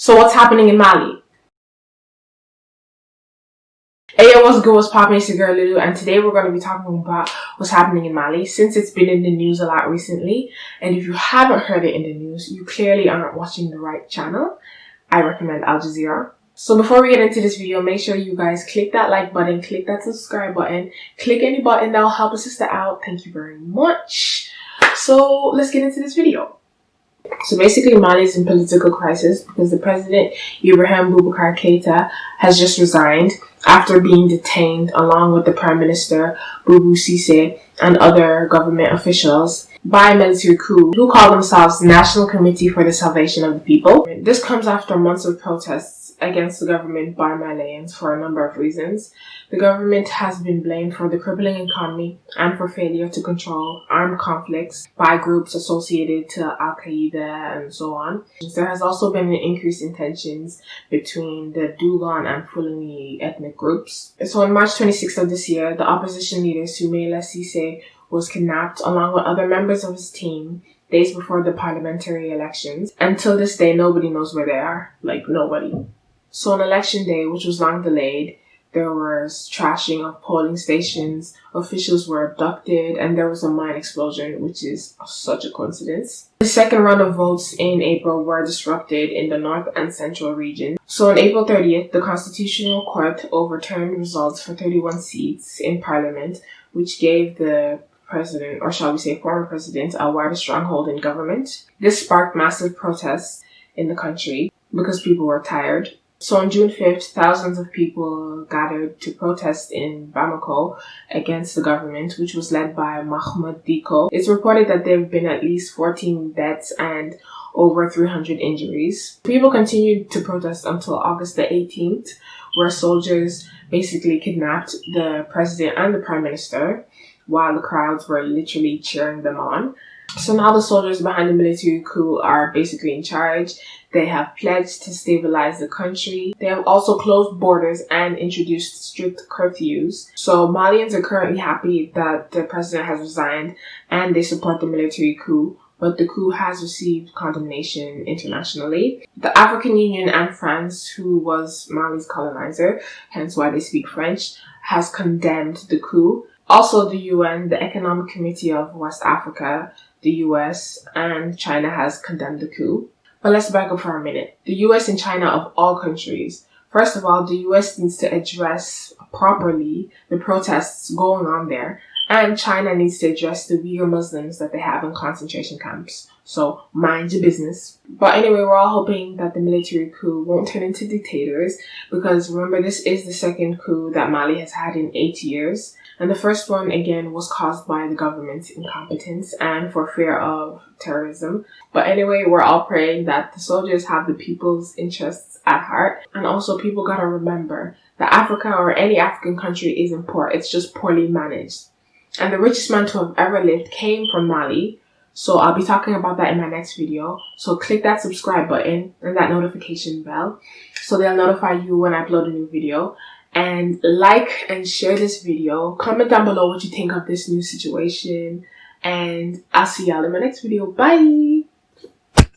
So what's happening in Mali? Hey yo, what's good, what's poppin', it's your girl Lulu, and today we're going to be talking about what's happening in Mali, since it's been in the news a lot recently. And if you haven't heard it in the news, you clearly aren't watching the right channel. I recommend Al Jazeera. So before we get into this video, make sure you guys click that like button, click that subscribe button, click any button that will help a sister out. Thank you very much. So let's get into this video. So basically, Mali is in political crisis because the president, Ibrahim Boubacar Keita, has just resigned after being detained along with the prime minister, Boubou Cissé, and other government officials by a military coup who call themselves National Committee for the Salvation of the People. This comes after months of protests against the government by Malians for a number of reasons. The government has been blamed for the crippling economy and for failure to control armed conflicts by groups associated to Al-Qaeda and so on. There has also been an increase in tensions between the Dogon and Fulani ethnic groups. So on March 26th of this year, the opposition leader Soumaïla Cissé was kidnapped along with other members of his team days before the parliamentary elections. Until this day, nobody knows where they are. Like, nobody. So on election day, which was long delayed, there was trashing of polling stations, officials were abducted, and there was a mine explosion, which is such a coincidence. The second round of votes in April were disrupted in the north and central region. So on April 30th, the Constitutional Court overturned results for 31 seats in Parliament, which gave the president, or shall we say former president, a wider stronghold in government. This sparked massive protests in the country because people were tired. So on June 5th, thousands of people gathered to protest in Bamako against the government, which was led by Mahmoud Dicko. It's reported that there have been at least 14 deaths and over 300 injuries. People continued to protest until August the 18th, where soldiers basically kidnapped the president and the prime minister, while the crowds were literally cheering them on. So now the soldiers behind the military coup are basically in charge. They have pledged to stabilize the country. They have also closed borders and introduced strict curfews. So Malians are currently happy that the president has resigned and they support the military coup, but the coup has received condemnation internationally. The African Union and France, who was Mali's colonizer, hence why they speak French, has condemned the coup. Also, the UN, the Economic Committee of West Africa, the US, and China has condemned the coup. But let's back up for a minute. The US and China of all countries. First of all, the US needs to address properly the protests going on there, and China needs to address the Uyghur Muslims that they have in concentration camps. So mind your business. But anyway, we're all hoping that the military coup won't turn into dictators, because remember, this is the second coup that Mali has had in 8 years. And the first one, again, was caused by the government's incompetence and for fear of terrorism. But anyway, we're all praying that the soldiers have the people's interests at heart. And also, people gotta remember that Africa or any African country isn't poor. It's just poorly managed. And the richest man to have ever lived came from Mali. So I'll be talking about that in my next video. So click that subscribe button and that notification bell so they'll notify you when I upload a new video. And like and share this video. Comment down below what you think of this new situation. And I'll see y'all in my next video. Bye!